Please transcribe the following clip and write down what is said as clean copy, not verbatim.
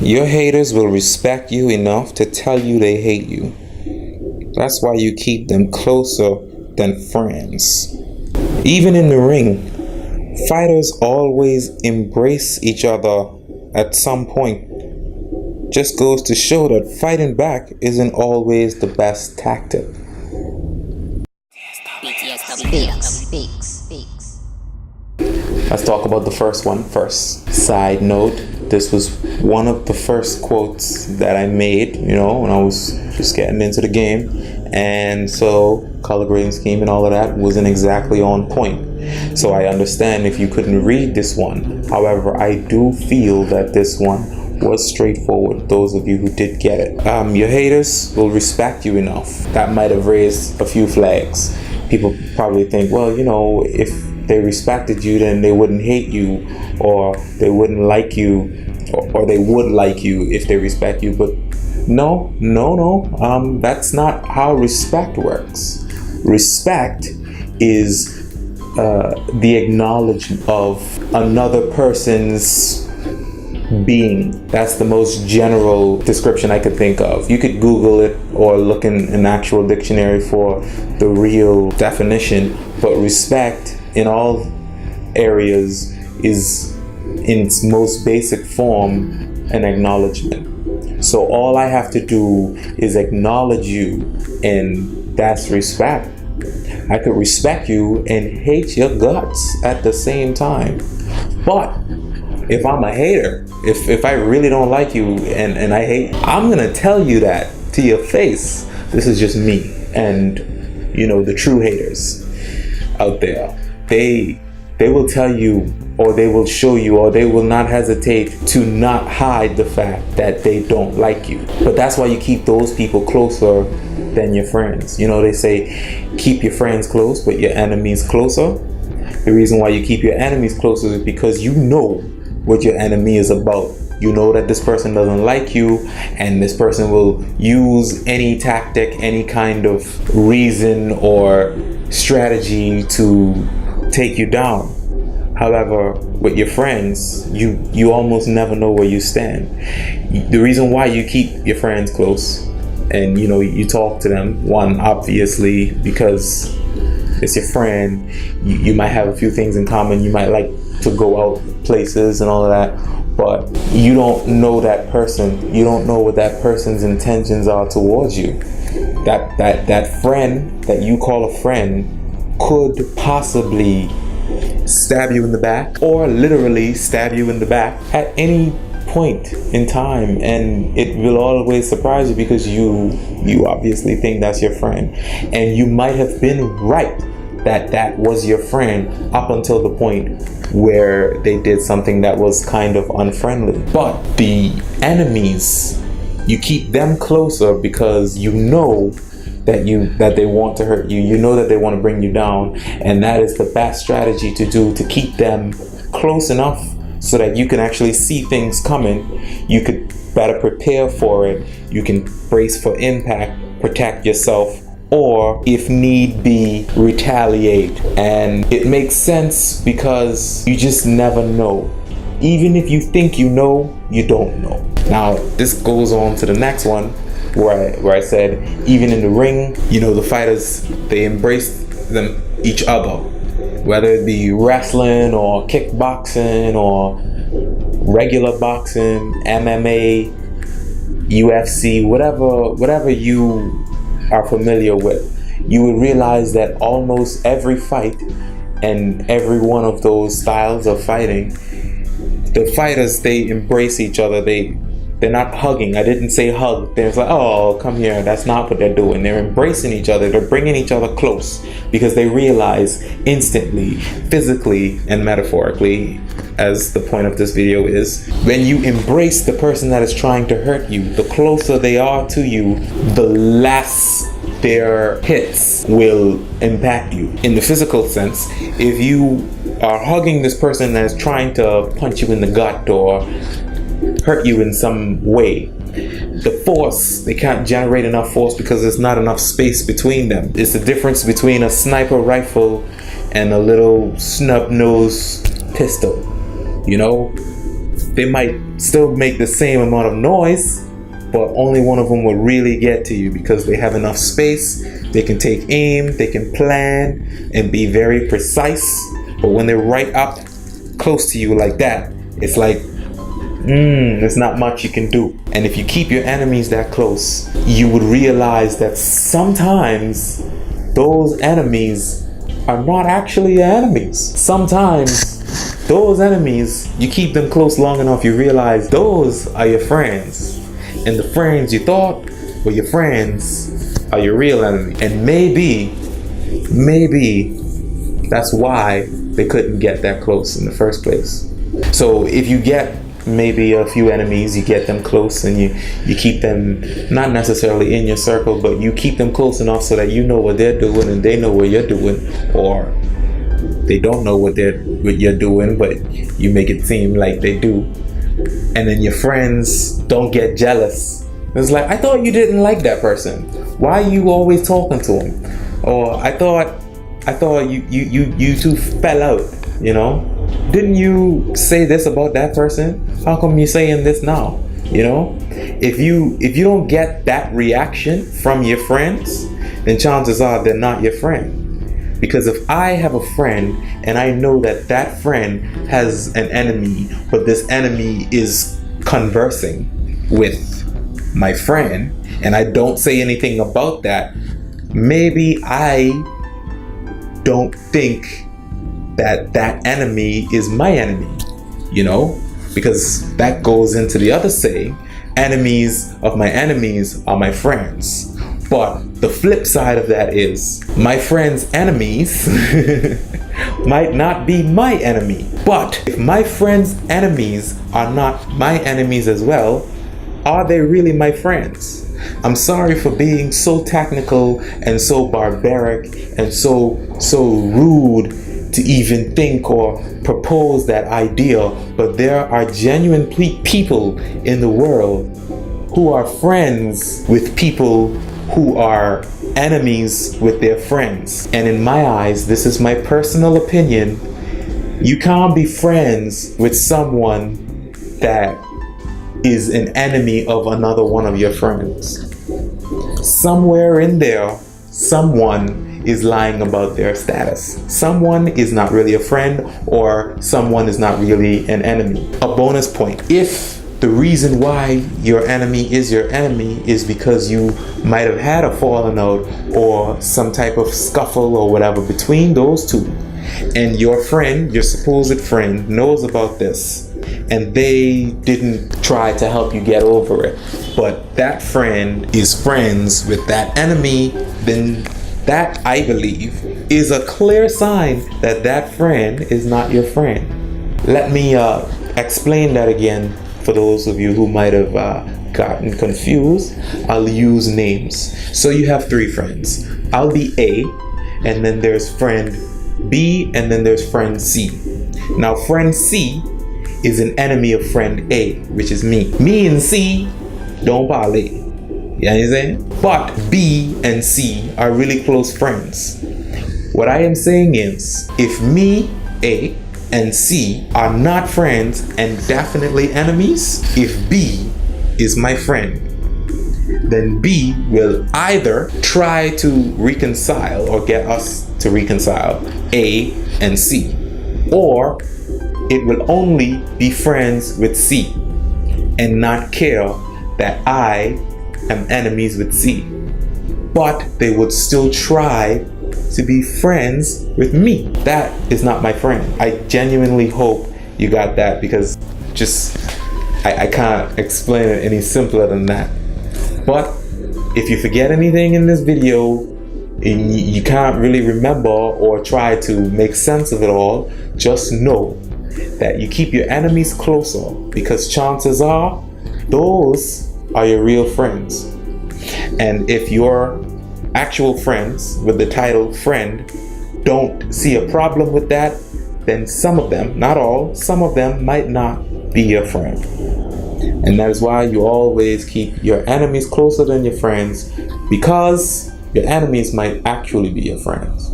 Your haters will respect you enough to tell you they hate you. That's why you keep them closer than friends. Even in the ring, fighters always embrace each other at some point. Just goes to show that fighting back isn't always the best tactic. BTSW. Let's talk about the first one first. Side note, this was one of the first quotes that I made, when I was just getting into the game. And so color grading scheme and all of that wasn't exactly on point. So I understand if you couldn't read this one. However, I do feel that this one was straightforward, those of you who did get it. Your haters will respect you enough. That might have raised a few flags. People probably think, well, if they respected you, then they wouldn't hate you, or they wouldn't like you, or they would like you if they respect you. But no, that's not how respect works. Respect is the acknowledgement of another person's being. That's the most general description I could think of. You could Google it or look in an actual dictionary for the real definition, but respect in all areas is, in its most basic form, an acknowledgement. So all I have to do is acknowledge you, and that's respect. I could respect you and hate your guts at the same time. But if I'm a hater, if I really don't like you and I hate, I'm gonna tell you that to your face. This is just me. And the true haters out there, they will tell you, or they will show you, or they will not hesitate to not hide the fact that they don't like you. But that's why you keep those people closer than your friends. They say keep your friends close but your enemies closer. The reason why you keep your enemies closer is because you know what your enemy is about. You know that this person doesn't like you, and this person will use any tactic, any kind of reason or strategy to take you down. However, with your friends, you almost never know where you stand. The reason why you keep your friends close and you talk to them, one, obviously because it's your friend, you might have a few things in common, you might like to go out places and all of that, but you don't know that person. You don't know what that person's intentions are towards you. That friend that you call a friend could possibly stab you in the back, or literally stab you in the back at any point in time, and it will always surprise you because you obviously think that's your friend, and you might have been right that was your friend up until the point where they did something that was kind of unfriendly. But the enemies, you keep them closer because you know that they want to hurt you. You know that they want to bring you down, and that is the best strategy to do, to keep them close enough so that you can actually see things coming. You could better prepare for it. You can brace for impact, protect yourself, or if need be, retaliate. And it makes sense because you just never know. Even if you think you know, you don't know. Now this goes on to the next one, where I said even in the ring, the fighters, they embrace each other, whether it be wrestling or kickboxing or regular boxing, MMA, UFC, whatever you are familiar with. You would realize that almost every fight and every one of those styles of fighting, the fighters, they embrace each other. They're not hugging. I didn't say hug. They're like, oh, come here. That's not what they're doing. They're embracing each other. They're bringing each other close because they realize instantly, physically and metaphorically, as the point of this video is, when you embrace the person that is trying to hurt you, the closer they are to you, the less their hits will impact you. In the physical sense, if you are hugging this person that is trying to punch you in the gut or hurt you in some way, the force, they can't generate enough force because there's not enough space between them. It's the difference between a sniper rifle and a little snub-nosed pistol. They might still make the same amount of noise, but only one of them will really get to you because they have enough space. They can take aim, they can plan and be very precise. But when they're right up close to you like that, it's like, there's not much you can do. And if you keep your enemies that close, you would realize that sometimes those enemies are not actually your enemies. Sometimes those enemies, you keep them close long enough, you realize those are your friends. And the friends you thought were your friends are your real enemy. And maybe that's why they couldn't get that close in the first place. So if you get maybe a few enemies, you get them close and you keep them not necessarily in your circle, but you keep them close enough so that you know what they're doing and they know what you're doing, or they don't know what you're doing, but you make it seem like they do. And then your friends don't get jealous. It's like, I thought you didn't like that person. Why are you always talking to him? Or I thought you two fell out, you know? Didn't you say this about that person? How come you're saying this now? You know? If you don't get that reaction from your friends, then chances are they're not your friend. Because if I have a friend and I know that that friend has an enemy, but this enemy is conversing with my friend, and I don't say anything about that, maybe I don't think that that enemy is my enemy, you know? Because that goes into the other saying, enemies of my enemies are my friends. But the flip side of that is my friend's enemies might not be my enemy. But if my friend's enemies are not my enemies as well, are they really my friends? I'm sorry for being so technical and so barbaric and so rude to even think or propose that idea, but there are genuine people in the world who are friends with people who are enemies with their friends. And in my eyes, this is my personal opinion, you can't be friends with someone that is an enemy of another one of your friends. Somewhere in there, someone is lying about their status. Someone is not really a friend, or someone is not really an enemy. A bonus point: if the reason why your enemy is because you might have had a falling out or some type of scuffle or whatever between those two, and your friend, your supposed friend, knows about this, and they didn't try to help you get over it, but that friend is friends with that enemy, then that, I believe, is a clear sign that that friend is not your friend. Let me explain that again for those of you who might have gotten confused. I'll use names. So you have three friends. I'll be A, and then there's friend B, and then there's friend C. Now friend C is an enemy of friend A, which is me. Me and C don't parlay. You know what I'm saying? But B and C are really close friends. What I am saying is, if me, A, and C are not friends and definitely enemies, if B is my friend, then B will either try to reconcile or get us to reconcile A and C, or it will only be friends with C and not care that I am enemies with C. But they would still try to be friends with me. That is not my friend. I genuinely hope you got that, because I can't explain it any simpler than that. But if you forget anything in this video and you can't really remember or try to make sense of it all, just know that you keep your enemies closer, because chances are those are your real friends. And if your actual friends with the title friend don't see a problem with that, then some of them, not all, some of them might not be your friend. And that is why you always keep your enemies closer than your friends, because your enemies might actually be your friends.